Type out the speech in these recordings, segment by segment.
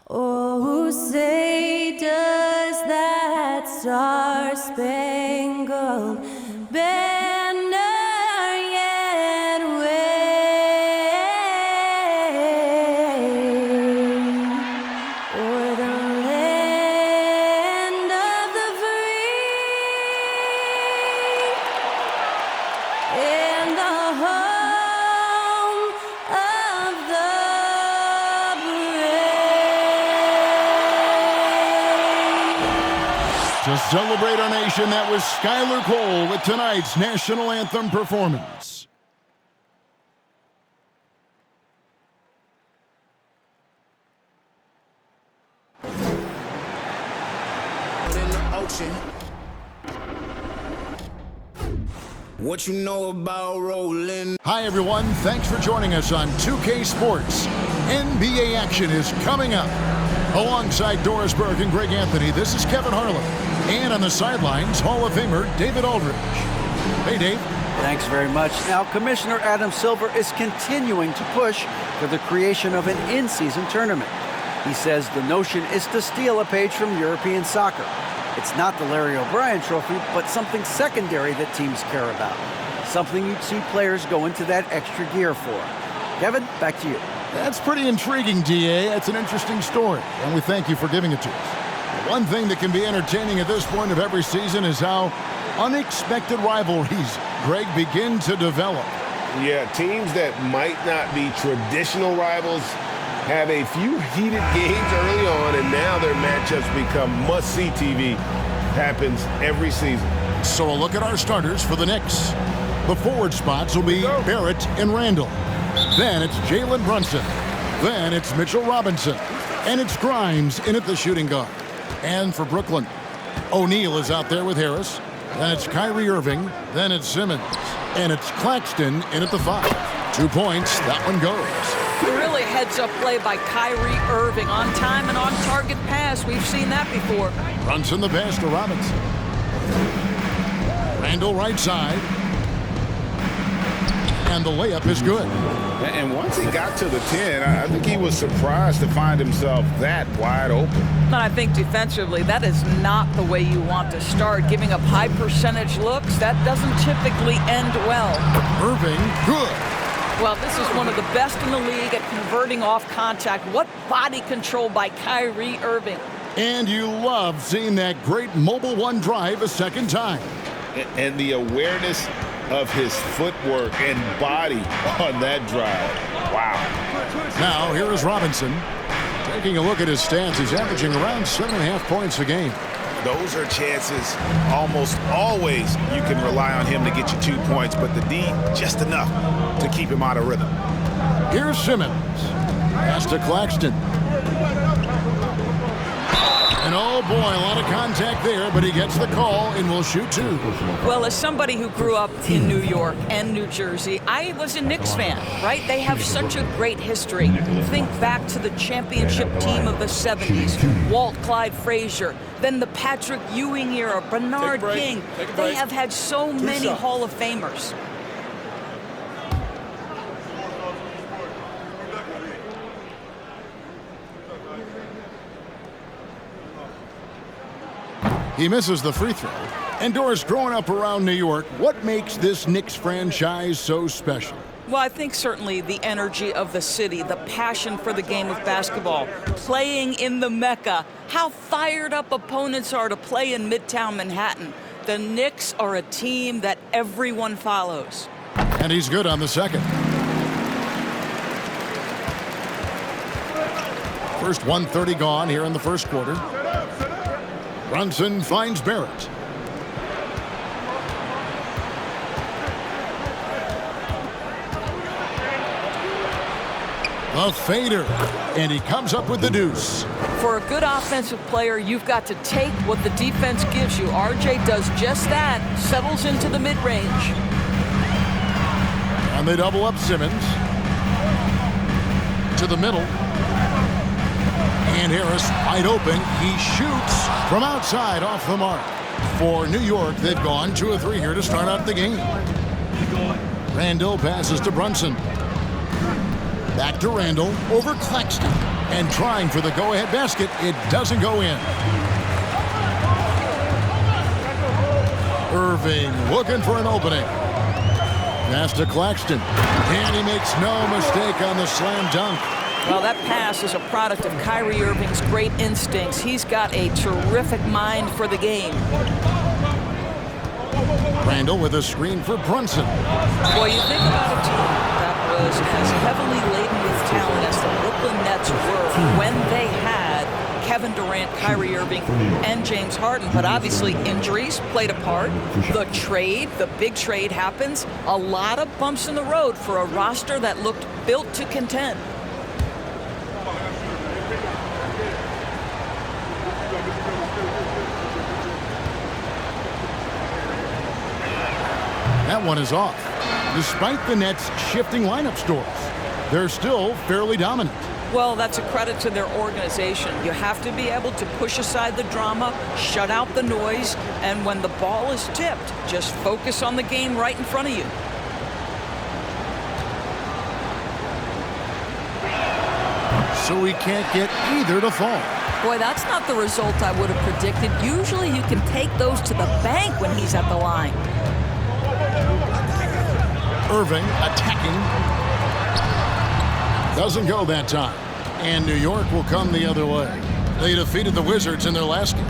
Oh, say does that star-spangled banner yet wave o'er the land of the free and the home of the To celebrate our nation, that was Skylar Cole with tonight's national anthem performance. In the ocean. What you know about rolling? Hi, everyone. Thanks for joining us on 2K Sports. NBA action is coming up. Alongside Doris Burke and Greg Anthony, this is Kevin Harlan. And on the sidelines, Hall of Famer David Aldridge. Hey, Dave. Thanks very much. Now, Commissioner Adam Silver is continuing to push for the creation of an in-season tournament. He says the notion is to steal a page from European soccer. It's not the Larry O'Brien Trophy, but something secondary that teams care about. Something you'd see players go into that extra gear for. Kevin, back to you. That's pretty intriguing, DA. That's an interesting story, and we thank you for giving it to us. One thing that can be entertaining at this point of every season is how unexpected rivalries, Greg, begin to develop. Yeah, teams that might not be traditional rivals have a few heated games early on, and now their matchups become must-see TV. Happens every season. So a look at our starters for the Knicks. The forward spots will be Barrett and Randall. Then it's Jalen Brunson. Then it's Mitchell Robinson. And it's Grimes in at the shooting guard. And for Brooklyn, O'Neal is out there with Harris. Then it's Kyrie Irving. Then it's Simmons. And it's Claxton in at the 5. 2 points. That one goes. Really heads-up play by Kyrie Irving. On time and on target pass. We've seen that before. Brunson the pass to Robinson. Randall right side. And the layup is good. And once he got to the 10, I think he was surprised to find himself that wide open. But I think defensively, that is not the way you want to start. Giving up high percentage looks, that doesn't typically end well. Irving, good. Well, this is one of the best in the league at converting off contact. What body control by Kyrie Irving. And you love seeing that great mobile one drive a second time. And the awareness of his footwork and body on that drive. Wow. Now, here is Robinson. Taking a look at his stats, he's averaging around 7.5 points a game. Those are chances almost always you can rely on him to get you 2 points, but the D, just enough to keep him out of rhythm. Here's Simmons. Pass to Claxton. And oh boy, a lot of contact there, but he gets the call and will shoot 2. Well, as somebody who grew up in New York and New Jersey, I was a Knicks fan, right? They have such a great history. Think back to the championship team of the 70s, Walt Clyde Frazier, then the Patrick Ewing era, Bernard King. They have had so many Hall of Famers. He misses the free throw. And Doris, growing up around New York, what makes this Knicks franchise so special? Well, I think certainly the energy of the city, the passion for the game of basketball, playing in the Mecca, how fired up opponents are to play in Midtown Manhattan. The Knicks are a team that everyone follows. And he's good on the second. First 1:30 gone here in the first quarter. Brunson finds Barrett. The fader, and he comes up with the deuce. For a good offensive player, you've got to take what the defense gives you. RJ does just that, settles into the mid-range. And they double up Simmons. To the middle. And Harris wide open. He shoots from outside off the mark. For New York, they've gone 2 of 3 here to start out the game. Randall passes to Brunson. Back to Randall over Claxton. And trying for the go-ahead basket. It doesn't go in. Irving looking for an opening. Pass to Claxton. And he makes no mistake on the slam dunk. Well, that pass is a product of Kyrie Irving's great instincts. He's got a terrific mind for the game. Randall with a screen for Brunson. Boy, you think about a team that was as heavily laden with talent as the Brooklyn Nets were when they had Kevin Durant, Kyrie Irving, and James Harden. But obviously injuries played a part. The big trade happens. A lot of bumps in the road for a roster that looked built to contend. That one is off. Despite the Nets shifting lineup stores, they're still fairly dominant. Well, that's a credit to their organization. You have to be able to push aside the drama, shut out the noise, and when the ball is tipped, just focus on the game right in front of you. So he can't get either to fall. Boy, that's not the result I would have predicted. Usually you can take those to the bank when he's at the line. Irving attacking. Doesn't go that time. And New York will come the other way. They defeated the Wizards in their last game.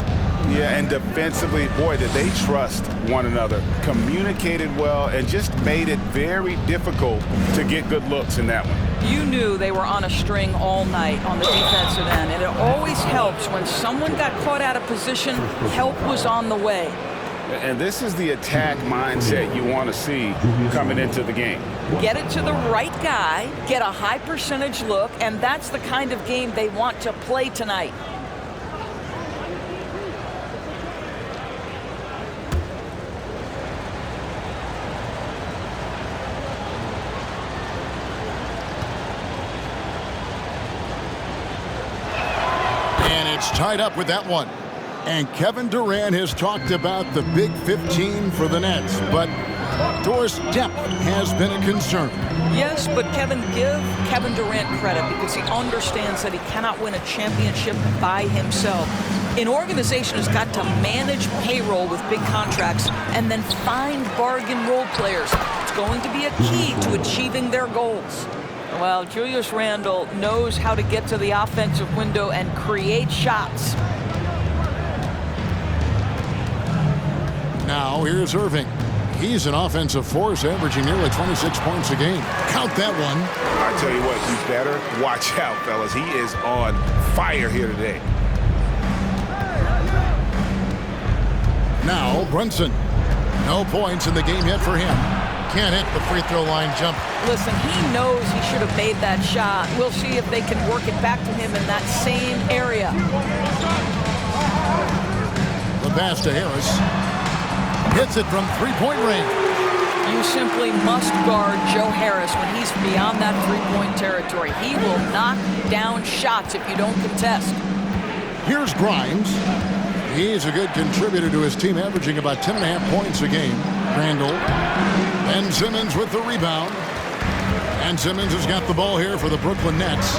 Yeah, and defensively, boy, did they trust one another, communicated well, and just made it very difficult to get good looks in that one. You knew they were on a string all night on the defensive end, and it always helps when someone got caught out of position, help was on the way. And this is the attack mindset you want to see coming into the game. Get it to the right guy, get a high percentage look, and that's the kind of game they want to play tonight. And it's tied up with that one. And Kevin Durant has talked about the Big 15 for the Nets, but Doris' depth has been a concern. Yes, but give Kevin Durant credit because he understands that he cannot win a championship by himself. An organization has got to manage payroll with big contracts and then find bargain role players. It's going to be a key to achieving their goals. Well, Julius Randle knows how to get to the offensive window and create shots. Now here's Irving. He's an offensive force, averaging nearly 26 points a game. Count that one. I tell you what, you better watch out, fellas. He is on fire here today. Now Brunson. No points in the game yet for him. Can't hit the free throw line jump. Listen, he knows he should have made that shot. We'll see if they can work it back to him in that same area. The pass to Harris. Hits it from three-point range. You simply must guard Joe Harris when he's beyond that three-point territory. He will knock down shots if you don't contest. Here's Grimes. He's a good contributor to his team, averaging about 10.5 points a game. Randall. And Simmons with the rebound. And Simmons has got the ball here for the Brooklyn Nets.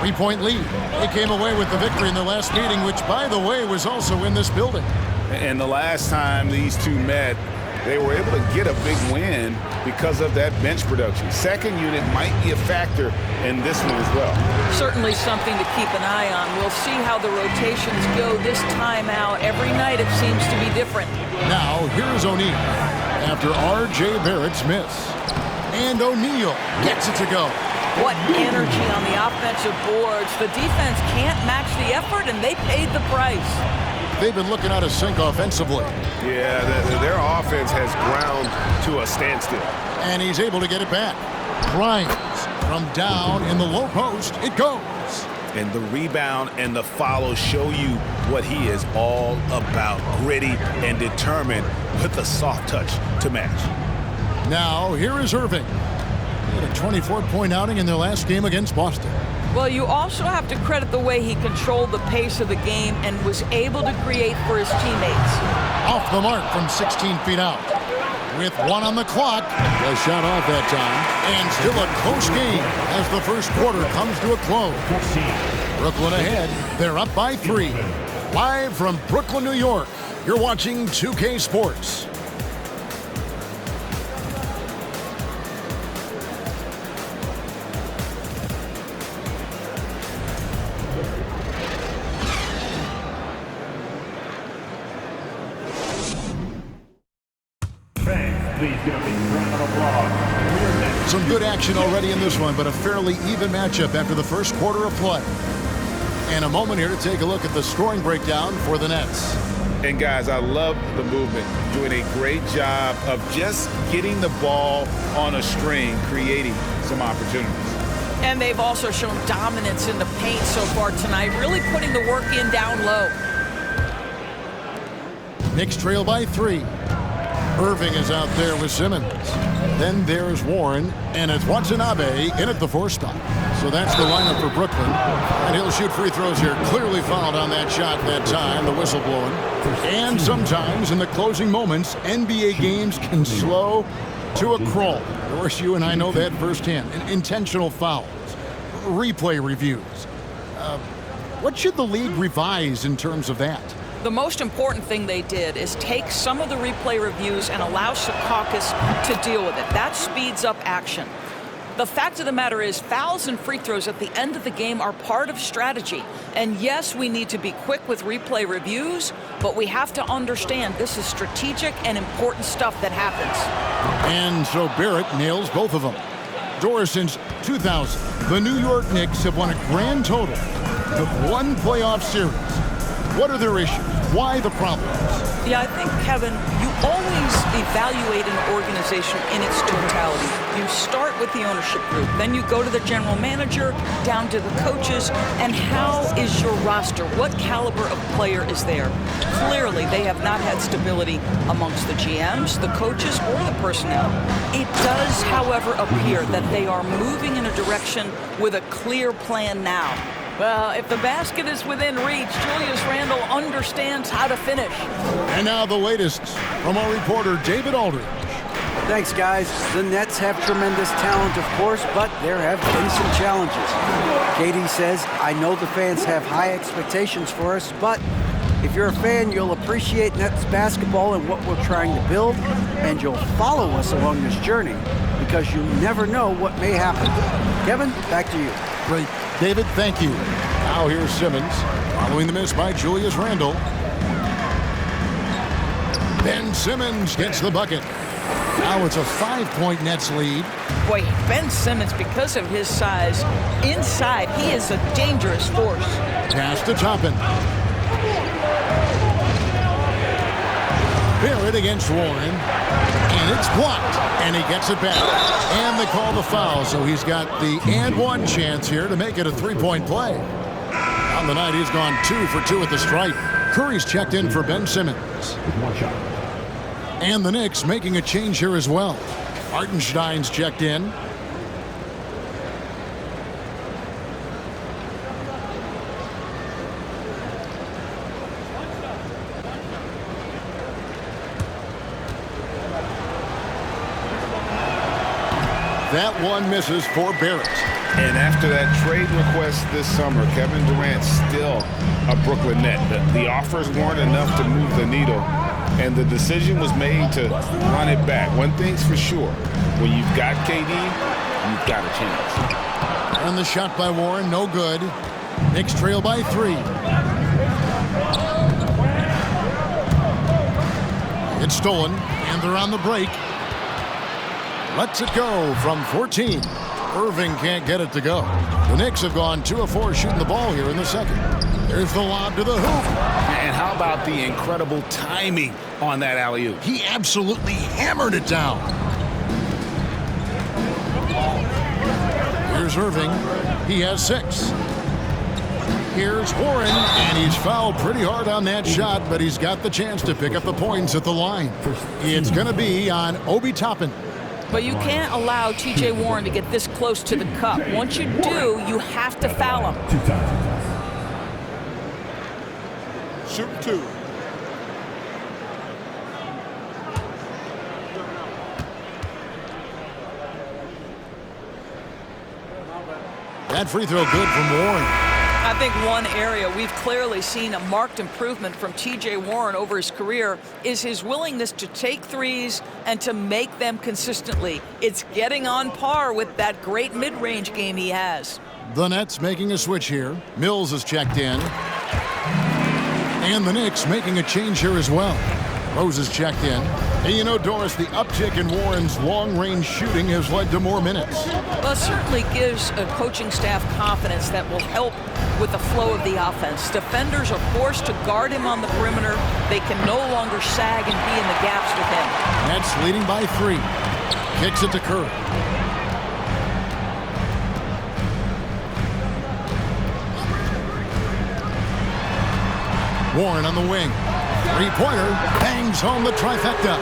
3-point lead. They came away with the victory in the last meeting, which, by the way, was also in this building. And the last time these two met, they were able to get a big win because of that bench production. Second unit might be a factor in this one as well. Certainly something to keep an eye on. We'll see how the rotations go this time out. Every night it seems to be different. Now, here's O'Neal after R.J. Barrett's miss. And O'Neal gets it to go. What energy on the offensive boards. The defense can't match the effort, and they paid the price. They've been looking out of sync offensively. Yeah, their offense has ground to a standstill. And he's able to get it back. Grimes from down in the low post. It goes. And the rebound and the follow show you what he is all about. Gritty and determined with a soft touch to match. Now, here is Irving. He had a 24-point outing in their last game against Boston. Well, you also have to credit the way he controlled the pace of the game and was able to create for his teammates. Off the mark from 16 feet out. with 1 on the clock. A shot off that time. And still a close game as the first quarter comes to a close. Brooklyn ahead. They're up by 3. Live from Brooklyn, New York, you're watching 2K Sports. Some good action already in this one, but a fairly even matchup after the first quarter of play. And a moment here to take a look at the scoring breakdown for the Nets. And guys, I love the movement. Doing a great job of just getting the ball on a string, creating some opportunities. And they've also shown dominance in the paint so far tonight, really putting the work in down low. Knicks trail by 3. Irving is out there with Simmons. Then there's Warren, and it's Watanabe in at the 4 spot. So that's the lineup for Brooklyn. And he'll shoot free throws here. Clearly fouled on that shot that time, the whistle blowing. And sometimes in the closing moments, NBA games can slow to a crawl. Of course, you and I know that firsthand. Intentional fouls, replay reviews. What should the league revise in terms of that? The most important thing they did is take some of the replay reviews and allow Secaucus to deal with it. That speeds up action. The fact of the matter is fouls and free throws at the end of the game are part of strategy. And yes, we need to be quick with replay reviews, but we have to understand this is strategic and important stuff that happens. And so Barrett nails both of them. Doris, since 2000, the New York Knicks have won a grand total of 1 playoff series. What are their issues? Why the problems? Yeah, I think, Kevin, you always evaluate an organization in its totality. You start with the ownership group, then you go to the general manager, down to the coaches, and how is your roster? What caliber of player is there? Clearly, they have not had stability amongst the GMs, the coaches, or the personnel. It does, however, appear that they are moving in a direction with a clear plan now. Well, if the basket is within reach, Julius Randle understands how to finish. And now the latest from our reporter, David Aldridge. Thanks, guys. The Nets have tremendous talent, of course, but there have been some challenges. KD says, I know the fans have high expectations for us, but if you're a fan, you'll appreciate Nets basketball and what we're trying to build, and you'll follow us along this journey because you never know what may happen. Kevin, back to you. Great. David, thank you. Now here's Simmons, following the miss by Julius Randle. Ben Simmons gets the bucket. Now it's a 5-point Nets lead. Boy, Ben Simmons, because of his size, inside, he is a dangerous force. Pass to Toppin. Barrett against Warren. And it's blocked. And he gets it back. And they call the foul, so he's got the and one chance here to make it a 3-point play. On the night, he's gone 2 for 2 at the stripe. Curry's checked in for Ben Simmons. And the Knicks making a change here as well. Hartenstein's checked in. That one misses for Barrett. And after that trade request this summer, Kevin Durant's still a Brooklyn Net. The offers weren't enough to move the needle, and the decision was made to run it back. One thing's for sure, when you've got KD, you've got a chance. And the shot by Warren, no good. Knicks trail by 3. It's stolen, and they're on the break. Lets it go from 14. Irving can't get it to go. The Knicks have gone 2 of 4 shooting the ball here in the second. There's the lob to the hoop. And how about the incredible timing on that alley-oop? He absolutely hammered it down. Here's Irving. He has 6. Here's Warren, and he's fouled pretty hard on that shot, but he's got the chance to pick up the points at the line. It's going to be on Obi Toppin. But you can't allow T.J. Warren to get this close to the cup. Once you do, you have to foul him. Shoot 2. That free throw good from Warren. I think one area we've clearly seen a marked improvement from T.J. Warren over his career is his willingness to take threes and to make them consistently. It's getting on par with that great mid-range game he has. The Nets making a switch here. Mills is checked in. And the Knicks making a change here as well. Rose is checked in. And you know, Doris, the uptick in Warren's long-range shooting has led to more minutes. Well, it certainly gives a coaching staff confidence that will help with the flow of the offense. Defenders are forced to guard him on the perimeter. They can no longer sag and be in the gaps with him. Nets leading by 3. Kicks it to Curry. Warren on the wing. Three-pointer bangs home the trifecta.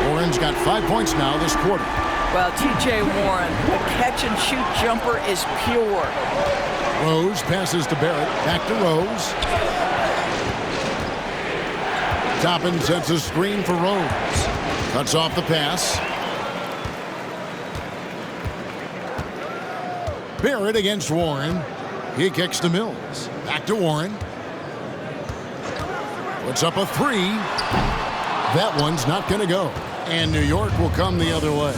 Warren's got 5 points now this quarter. Well, T.J. Warren, the catch-and-shoot jumper is pure. Rose passes to Barrett. Back to Rose. Toppin sets a screen for Rose. Cuts off the pass. Barrett against Warren. He kicks to Mills. Back to Warren. Puts up a 3. That one's not going to go. And New York will come the other way.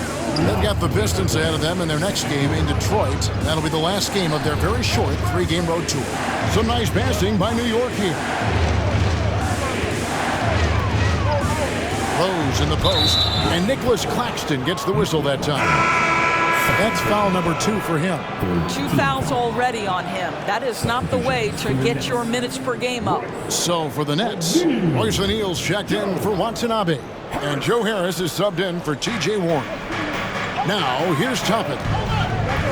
They've got the Pistons ahead of them in their next game in Detroit. That'll be the last game of their very short 3-game road tour. Some nice passing by New York here. Rose in the post. And Nicholas Claxton gets the whistle that time. That's foul number 2 for him. 2 fouls already on him. That is not the way to get your minutes per game up. So for the Nets, Royce O'Neal's checked in for Watanabe. And Joe Harris is subbed in for T.J. Warren. Now, here's Toppin.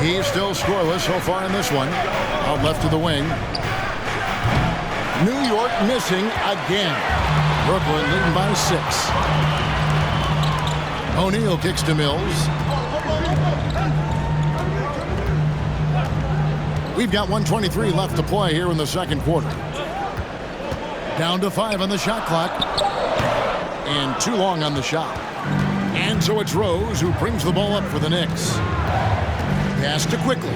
He's still scoreless so far in this one. Out left to the wing. New York missing again. Brooklyn leading by 6. O'Neal kicks to Mills. We've got 1:23 left to play here in the second quarter. Down to 5 on the shot clock. And too long on the shot. And so it's Rose who brings the ball up for the Knicks. Pass to Quickly.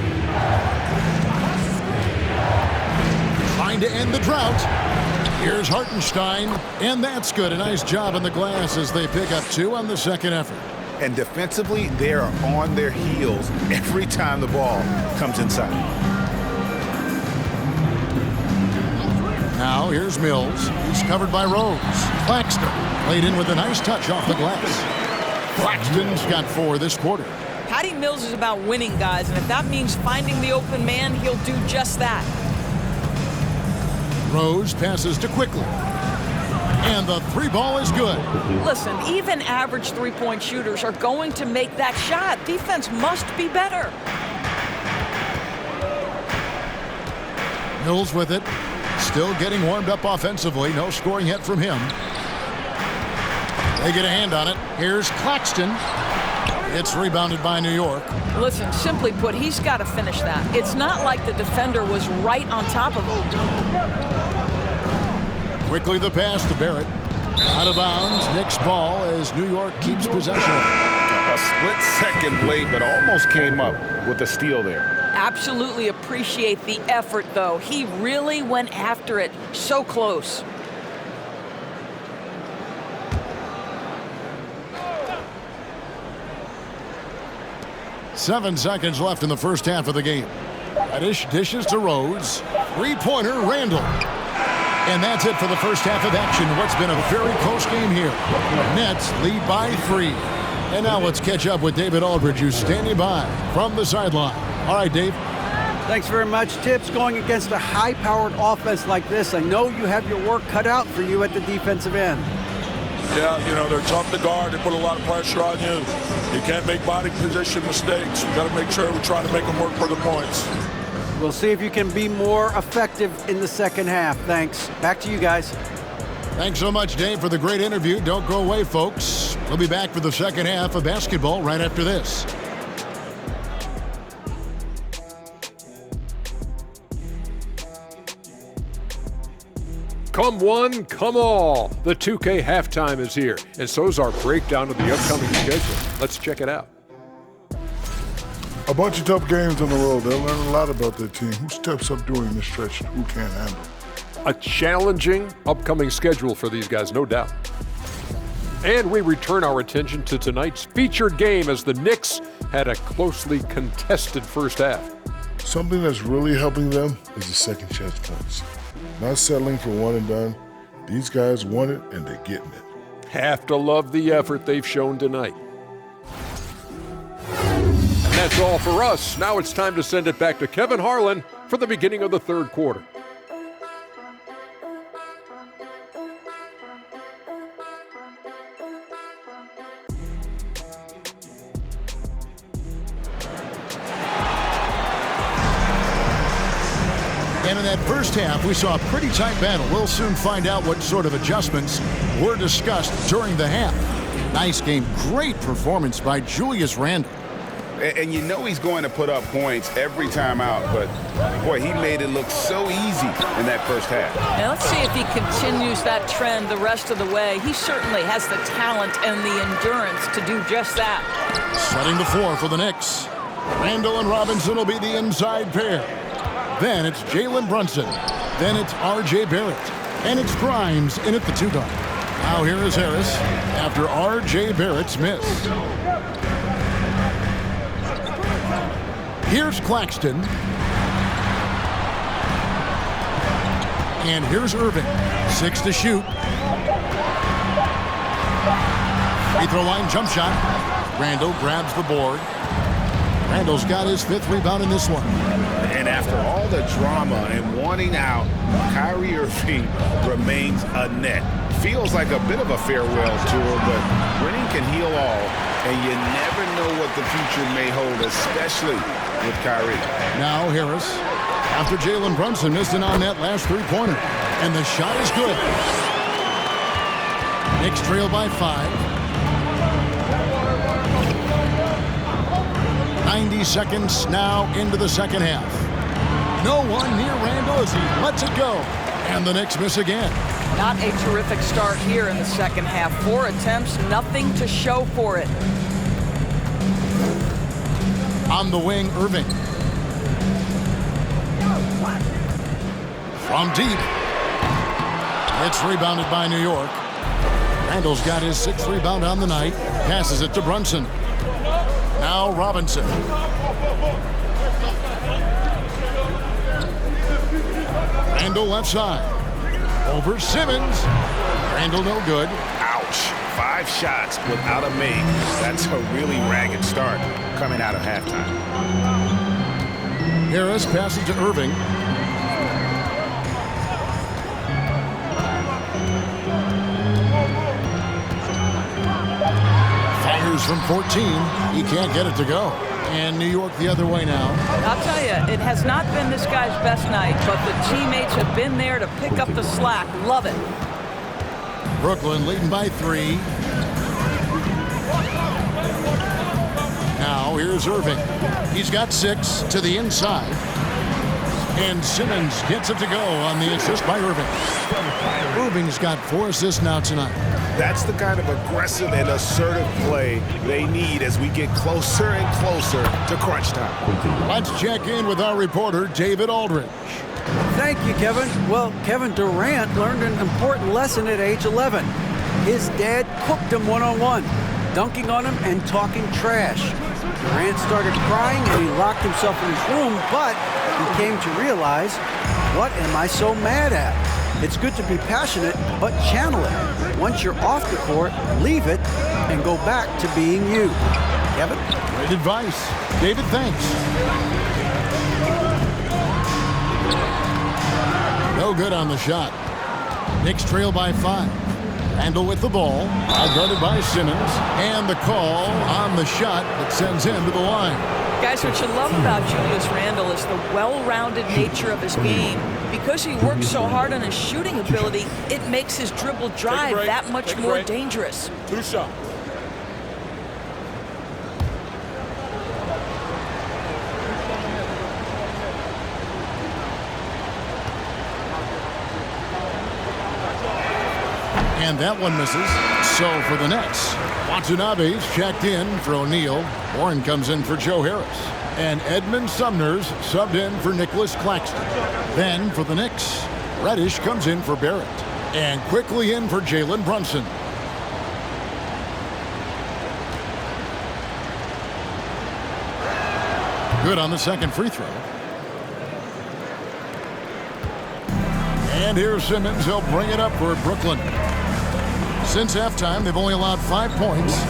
Trying to end the drought. Here's Hartenstein. And that's good. A nice job on the glass as they pick up 2 on the second effort. And defensively, they are on their heels every time the ball comes inside. Now here's Mills. He's covered by Rose. Claxton laid in with a nice touch off the glass. Claxton's got 4 this quarter. Patty Mills is about winning, guys, and if that means finding the open man, he'll do just that. Rose passes to Quickly. And the 3 ball is good. Listen, even average three-point shooters are going to make that shot. Defense must be better. Mills with it. Still getting warmed up offensively. No scoring yet from him. They get a hand on it. Here's Claxton. It's rebounded by New York. Listen, simply put, he's got to finish that. It's not like the defender was right on top of him. Quickly the pass to Barrett. Out of bounds. Knicks ball as New York keeps possession. A split second late, but almost came up with a steal there. Absolutely appreciate the effort, though. He really went after it. So close. Seven seconds left in the first half of the game. Reddish dishes to Rose. Three-pointer, Randall. And that's it for the first half of action. What's been a very close game here. Nets lead by 3. And now let's catch up with David Aldridge, who's standing by from the sideline. All right, Dave. Thanks very much, Tips. Going against a high-powered offense like this, I know you have your work cut out for you at the defensive end. Yeah, you know, they're tough to guard. They put a lot of pressure on you. You can't make body position mistakes. We've got to make sure we try to make them work for the points. We'll see if you can be more effective in the second half. Thanks. Back to you guys. Thanks so much, Dave, for the great interview. Don't go away, folks. We'll be back for the second half of basketball right after this. Come one, come all. The 2K halftime is here, and so is our breakdown of the upcoming schedule. Let's check it out. A bunch of tough games on the road. They'll learn a lot about their team. Who steps up during this stretch and who can't handle it. A challenging upcoming schedule for these guys, no doubt. And we return our attention to tonight's featured game as the Knicks had a closely contested first half. Something that's really helping them is the second chance points. Not settling for one and done. These guys want it and they're getting it. Have to love the effort they've shown tonight. And that's all for us. Now it's time to send it back to Kevin Harlan for the beginning of the third quarter. And in that first half, we saw a pretty tight battle. We'll soon find out what sort of adjustments were discussed during the half. Nice game. Great performance by Julius Randle. And you know he's going to put up points every time out, but boy, he made it look so easy in that first half. Now let's see if he continues that trend the rest of the way. He certainly has the talent and the endurance to do just that. Setting the floor for the Knicks. Randle and Robinson will be the inside pair. Then it's Jalen Brunson. Then it's R.J. Barrett. And it's Grimes in at the 2 guard. Now here is Harris after R.J. Barrett's miss. Here's Claxton. And here's Irving. 6 to shoot. Free throw line jump shot. Randle grabs the board. Randle's got his 5th rebound in this one. And after all the drama and wanting out, Kyrie Irving remains a net. Feels like a bit of a farewell tour, but winning can heal all, and you never know what the future may hold, especially with Kyrie. Now Harris, after Jalen Brunson missed an on-net last 3-pointer, and the shot is good. Knicks trail by 5. 90 seconds now into the second half. No one near Randle as he lets it go. And the Knicks miss again. Not a terrific start here in the second half. 4 attempts, nothing to show for it. On the wing, Irving. From deep. It's rebounded by New York. Randle's got his 6th rebound on the night. Passes it to Brunson. Now Robinson. Randle left side. Over Simmons. Randle no good. Ouch. 5 shots without a make. That's a really ragged start coming out of halftime. Harris passes to Irving. Fires from 14. He can't get it to go. And New York the other way now. I'll tell you, it has not been this guy's best night, but the teammates have been there to pick up the slack. Love it. Brooklyn leading by 3. Now here's Irving. He's got 6 to the inside. And Simmons gets it to go on the assist by Irving. Irving's got 4 assists now tonight. That's the kind of aggressive and assertive play they need as we get closer and closer to crunch time. Let's check in with our reporter, David Aldridge. Thank you, Kevin. Well, Kevin Durant learned an important lesson at age 11. His dad cooked him one-on-one, dunking on him and talking trash. Durant started crying and he locked himself in his room, but he came to realize, what am I so mad at? It's good to be passionate, but channel it. Once you're off the court, leave it and go back to being you. Kevin? Great advice. David, thanks. No good on the shot. Knicks trail by 5. Randle with the ball, guarded by Simmons, and the call on the shot that sends him to the line. Guys, what you love about Julius Randle is the well-rounded nature of his game. Because he works so hard on his shooting ability, it makes his dribble drive that much more dangerous. 2 shots. And that one misses. So for the Nets, Watanabe's checked in for O'Neal. Warren comes in for Joe Harris. And Edmund Sumner's subbed in for Nicholas Claxton. Then for the Knicks, Reddish comes in for Barrett. And quickly in for Jalen Brunson. Good on the second free throw. And here's Simmons. He'll bring it up for Brooklyn. Since halftime, they've only allowed 5 points.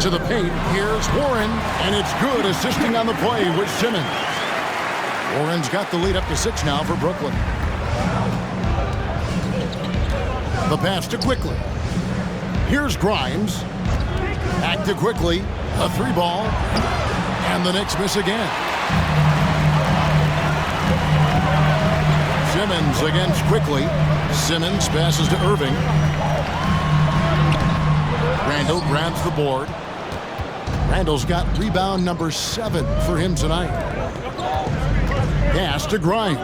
To the paint, here's Warren, and it's good, assisting on the play with Simmons. Warren's got the lead up to 6 now for Brooklyn. The pass to Quickly. Here's Grimes. Back to Quickly. A 3-ball. And the Knicks miss again. Simmons against Quickly. Simmons passes to Irving. Randall grabs the board. Randall's got rebound number 7 for him tonight. Pass to Grimes.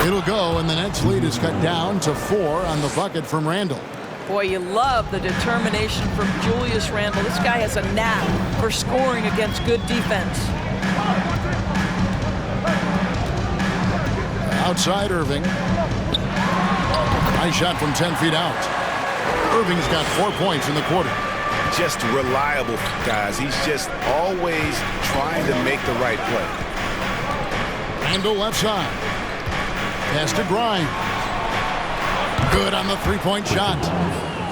It'll go, and the Nets lead is cut down to 4 on the bucket from Randall. Boy, you love the determination from Julius Randle. This guy has a knack for scoring against good defense. Outside Irving. Nice shot from 10 feet out. Irving's got 4 points in the quarter. Just reliable, guys. He's just always trying to make the right play. Randall left side. Pass to Grimes. Good on the three-point shot.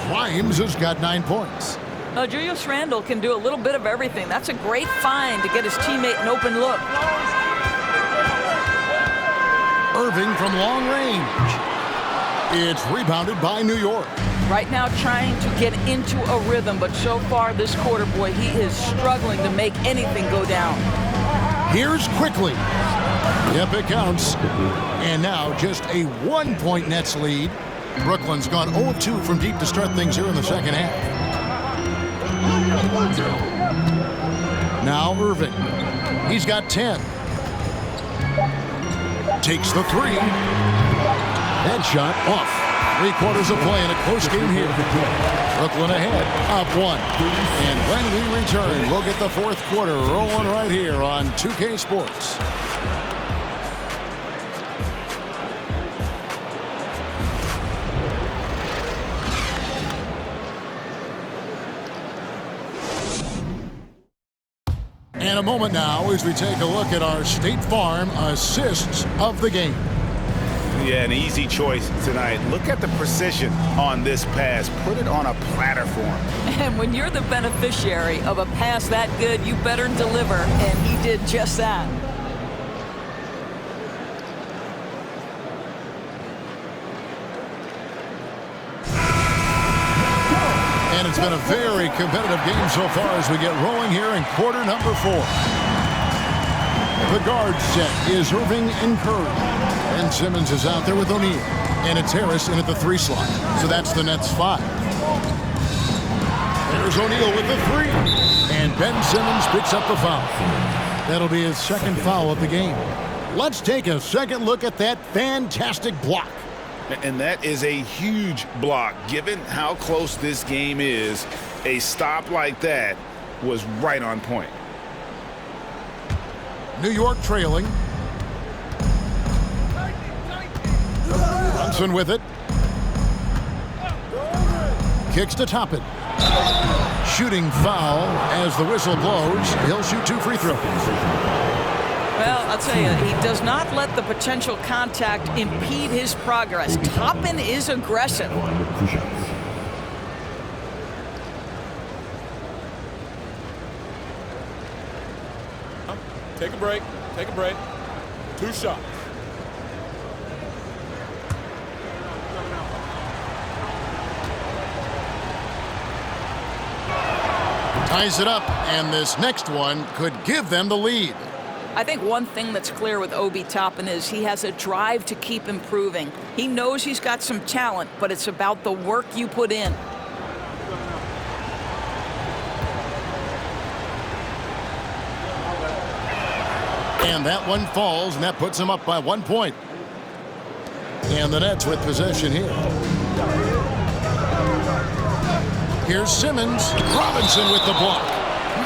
Grimes has got 9 points. Now, Julius Randle can do a little bit of everything. That's a great find to get his teammate an open look. Irving from long range. It's rebounded by New York. Right now trying to get into a rhythm, but so far this quarter, boy, he is struggling to make anything go down. Here's Quickly. Yep, it counts. And now just a 1-point Nets lead. Brooklyn's gone 0-2 from deep to start things here in the second half. Now Irving. He's got 10. Takes the 3. That shot off. 3/4 of play in a close game here. Brooklyn ahead, up 1. And when we return, we'll get the fourth quarter rolling right here on 2K Sports. And a moment now as we take a look at our State Farm assists of the game. Yeah, an easy choice tonight. Look at the precision on this pass. Put it on a platter for him. And when you're the beneficiary of a pass that good, you better deliver, and he did just that. And it's been a very competitive game so far as we get rolling here in quarter number 4. The guard set is Irving and Curry. And Simmons is out there with O'Neal. And it's Harris in at the 3 slot. So that's the Nets 5. There's O'Neal with the 3. And Ben Simmons picks up the foul. That'll be his second foul of the game. Let's take a second look at that fantastic block. And that is a huge block. Given how close this game is, a stop like that was right on point. New York trailing. Brunson with it. Kicks to Toppin. Shooting foul as the whistle blows. He'll shoot 2 free throws. Well, I'll tell you, he does not let the potential contact impede his progress. Toppin is aggressive. Take a break. Take a break. 2 shots. Ties it up, and this next one could give them the lead. I think one thing that's clear with Obi Toppin is he has a drive to keep improving. He knows he's got some talent, but it's about the work you put in. And that one falls, and that puts him up by 1 point. And the Nets with possession here. Here's Simmons. Robinson with the block.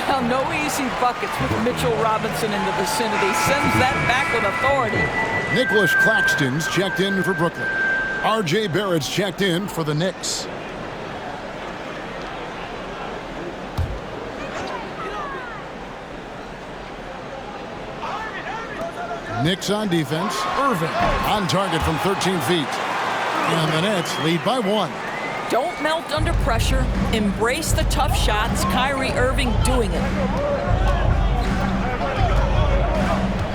Well, no easy buckets with Mitchell Robinson in the vicinity. Sends that back with authority. Nicholas Claxton's checked in for Brooklyn. R.J. Barrett's checked in for the Knicks. Knicks on defense. Irving on target from 13 feet. And the Nets lead by 1. Don't melt under pressure. Embrace the tough shots. Kyrie Irving doing it.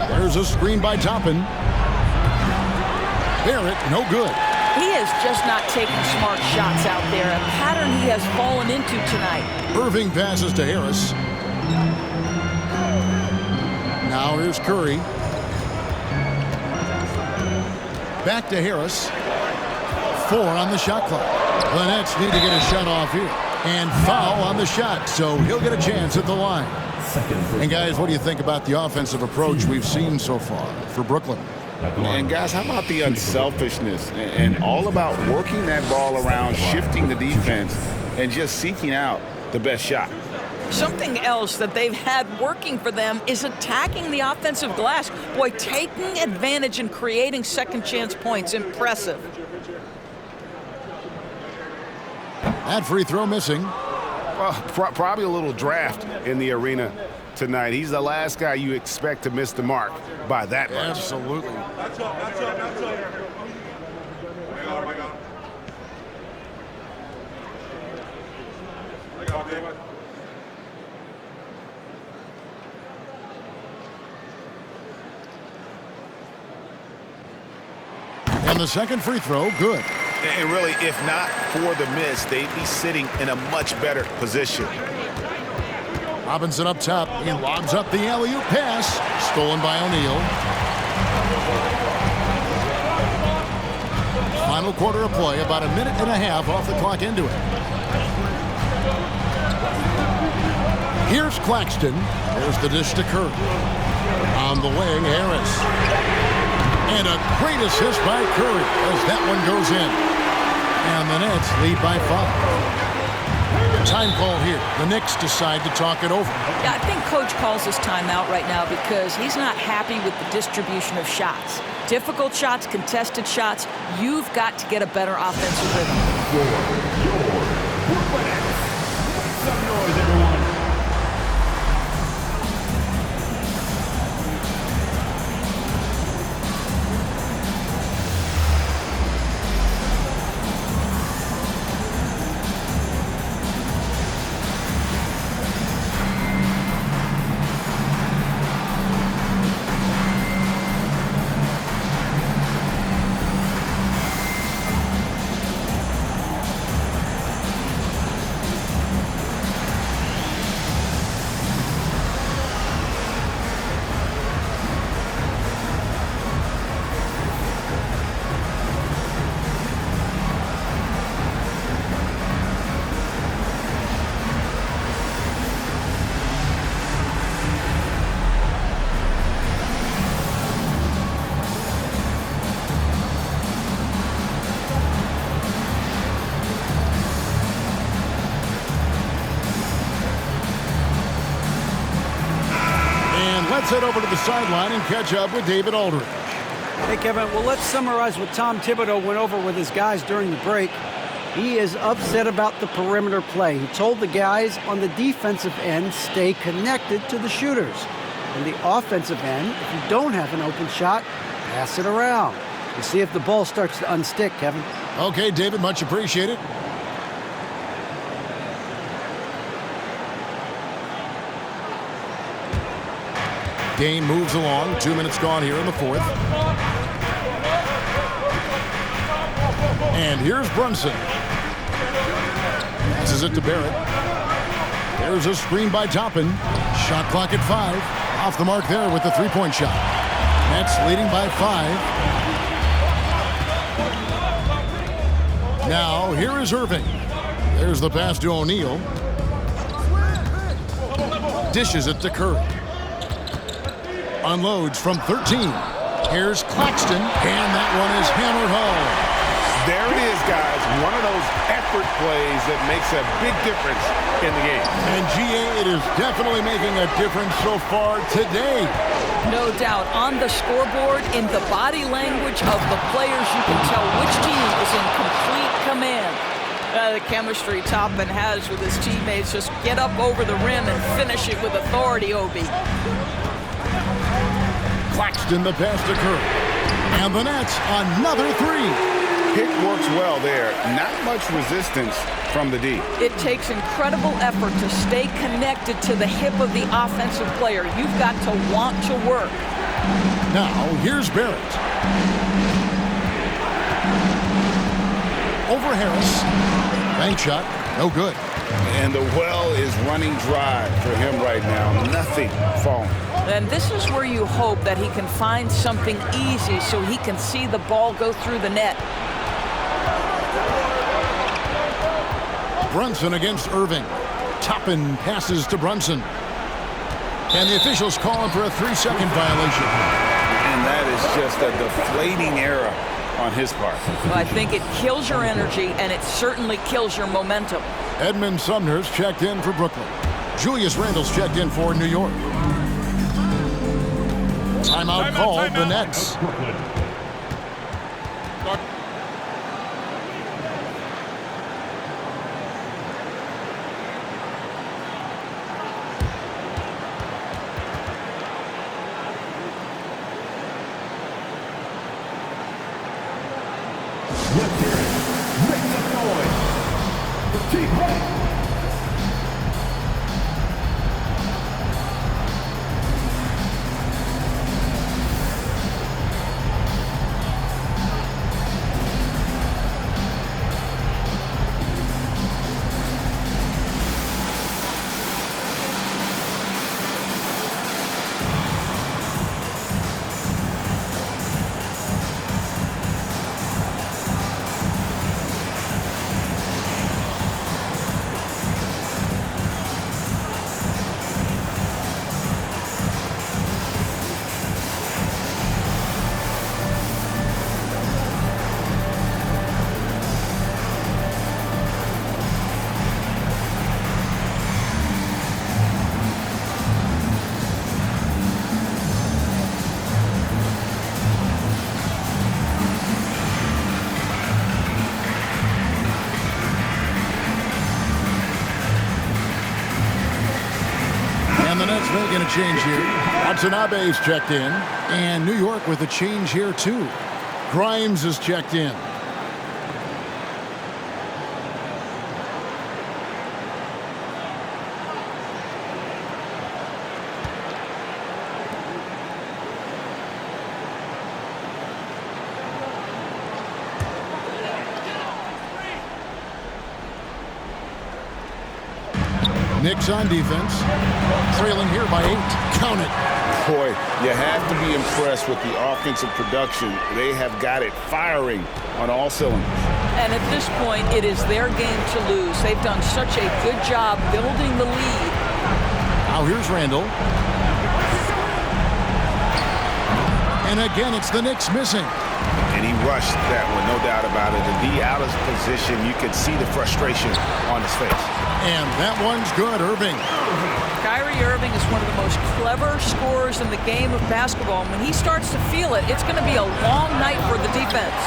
There's a screen by Toppin. Barrett, no good. He is just not taking smart shots out there. A pattern he has fallen into tonight. Irving passes to Harris. Now here's Curry. Back to Harris. 4 on the shot clock. The Nets need to get a shot off here. And foul on the shot, so he'll get a chance at the line. And guys, what do you think about the offensive approach we've seen so far for Brooklyn? And guys, how about the unselfishness and all about working that ball around, shifting the defense, and just seeking out the best shot? Something else that they've had working for them is attacking the offensive glass. Boy, taking advantage and creating second chance points. Impressive. That free throw missing. Well, probably a little draft in the arena tonight. He's the last guy you expect to miss the mark by that much. Absolutely. And the second free throw, good. And really, if not for the miss, they'd be sitting in a much better position. Robinson up top. He lobs up the alley-oop pass. Stolen by O'Neal. Final quarter of play, about a minute and a half off the clock into it. Here's Claxton. There's the dish to Curry. On the wing, Harris. And a great assist by Curry as that one goes in. And the Nets lead by 5. Time call here. The Knicks decide to talk it over. Yeah, I think Coach calls his timeout right now because he's not happy with the distribution of shots. Difficult shots, contested shots. You've got to get a better offensive rhythm. Some noise, everyone. Let's head over to the sideline and catch up with David Aldridge. Hey, Kevin, well, let's summarize what Tom Thibodeau went over with his guys during the break. He is upset about the perimeter play. He told the guys on the defensive end, stay connected to the shooters. On the offensive end, if you don't have an open shot, pass it around. We'll see if the ball starts to unstick, Kevin. Okay, David, much appreciated. Game moves along. 2 minutes gone here in the fourth. And here's Brunson. Passes it to Barrett. There's a screen by Toppin. Shot clock at 5. Off the mark there with the three-point shot. Nets leading by 5. Now here is Irving. There's the pass to O'Neal. Dishes it to Curry. Unloads from 13. Here's Claxton, and that one is hammered home. There it is, guys. One of those effort plays that makes a big difference in the game. And GA, it is definitely making a difference so far today. No doubt. On the scoreboard, in the body language of the players, you can tell which team is in complete command. The chemistry Toppin has with his teammates. Just get up over the rim and finish it with authority, Obi. Claxton, the pass to Kerr. And the Nets, another three. Pick works well there. Not much resistance from the D. It takes incredible effort to stay connected to the hip of the offensive player. You've got to want to work. Now, here's Barrett. Over Harris. Bank shot, no good. And the well is running dry for him right now. Nothing falling. And this is where you hope that he can find something easy so he can see the ball go through the net. Brunson against Irving. Toppin passes to Brunson. And the officials call him for a 3-second violation. And that is just a deflating error on his part. Well, I think it kills your energy, and it certainly kills your momentum. Edmund Sumner's checked in for Brooklyn. Julius Randle's checked in for New York. Timeout called the Nets. Let's hear it. Make some noise. For Team White. And the Nets making a change here. Watanabe's checked in. And New York with a change here, too. Grimes is checked in. Knicks on defense. Trailing here by 8. Count it. Boy, you have to be impressed with the offensive production. They have got it firing on all cylinders. And at this point, it is their game to lose. They've done such a good job building the lead. Now here's Randle. And again, it's the Knicks missing. And he rushed that one, no doubt about it. To be out of position, you could see the frustration on his face. And that one's good, Irving. Kyrie Irving is one of the most clever scorers in the game of basketball. And when he starts to feel it, it's going to be a long night for the defense.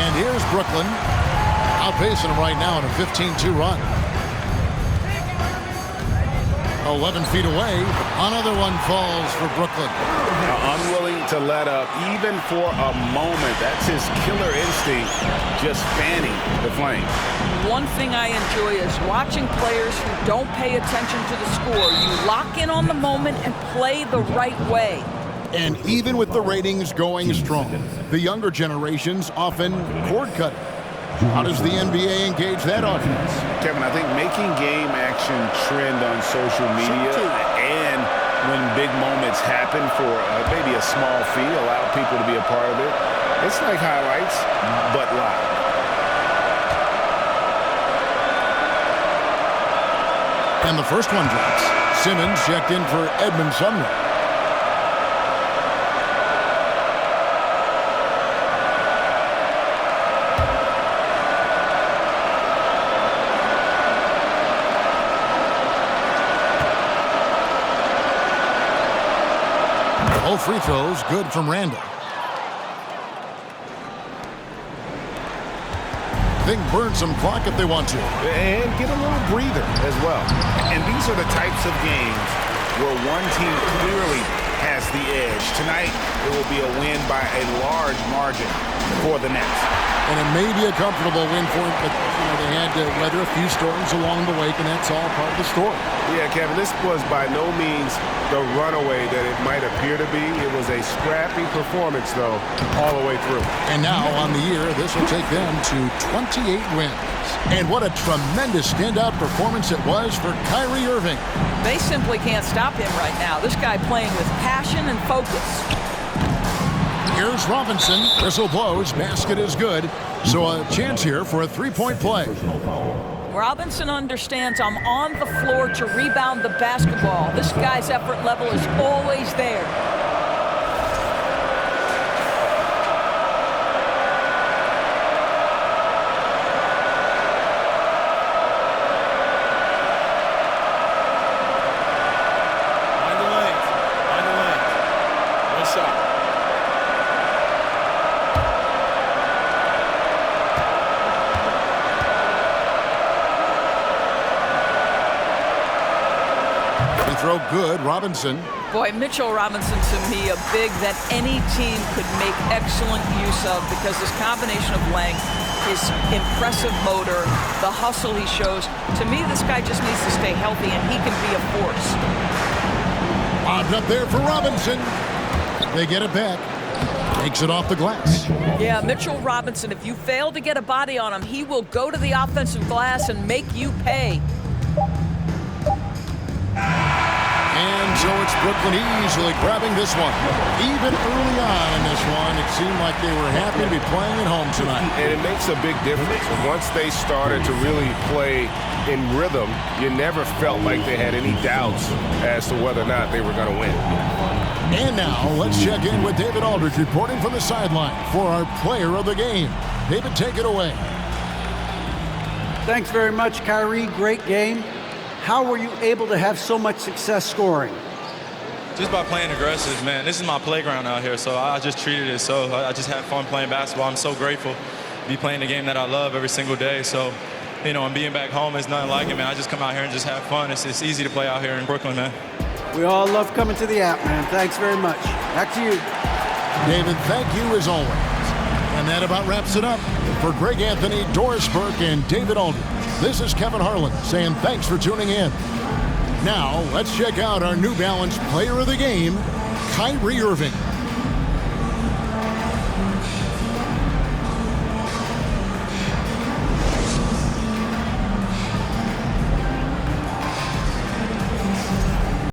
And here's Brooklyn. Outpacing him right now in a 15-2 run. 11 feet away. Another one falls for Brooklyn. Now, unwilling to let up even for a moment. That's his killer instinct, just fanning the flame. One thing I enjoy is watching players who don't pay attention to the score. You lock in on the moment and play the right way. And even with the ratings going strong, the younger generations often cord cut. How does the NBA engage that audience? Kevin, I think making game action trend on social media and when big moments happen for maybe a small fee, allow people to be a part of it. It's like highlights, but live. And the first one drops. Simmons checked in for Edmund Sumner. free throws good from Randall. They can burn some clock if they want to. And get a little breather as well. And these are the types of games where one team clearly has the edge. Tonight, it will be a win by a large margin for the Nets. And it may be a comfortable win for them, but they had to weather a few storms along the way, and that's all part of the story. Yeah, Kevin, this was by no means the runaway that it might appear to be. It was a scrappy performance, though, all the way through. And now, on the year, this will take them to 28 wins. And what a tremendous standout performance it was for Kyrie Irving. They simply can't stop him right now. This guy playing with passion and focus. Here's Robinson. Whistle blows. Basket is good. So a chance here for a three-point play. Robinson understands I'm on the floor to rebound the basketball. This guy's effort level is always there. Find the lane. Find the lane. One shot. Throw good. Robinson. Boy, Mitchell Robinson to me a big that any team could make excellent use of because his combination of length, his impressive motor, the hustle he shows. To me, this guy just needs to stay healthy and he can be a force. Lobbed up there for Robinson. They get it back. Takes it off the glass. Yeah, Mitchell Robinson, if you fail to get a body on him, he will go to the offensive glass and make you pay. And so it's Brooklyn easily grabbing this one. Even early on in this one, it seemed like they were happy to be playing at home tonight. And it makes a big difference. Once they started to really play in rhythm, you never felt like they had any doubts as to whether or not they were going to win. And now, let's check in with David Aldridge reporting from the sideline for our player of the game. David, take it away. Thanks very much, Kyrie. Great game. How were you able to have so much success scoring? Just by playing aggressive, man. This is my playground out here, so I just treated it so. I just had fun playing basketball. I'm so grateful to be playing the game that I love every single day. So, and being back home is nothing like it, man. I just come out here and just have fun. It's easy to play out here in Brooklyn, man. We all love coming to the app, man. Thanks very much. Back to you. David, thank you as always. And that about wraps it up. For Greg Anthony, Doris Burke, and David Aldridge, this is Kevin Harlan saying thanks for tuning in. Now, let's check out our New Balance player of the game, Kyrie Irving.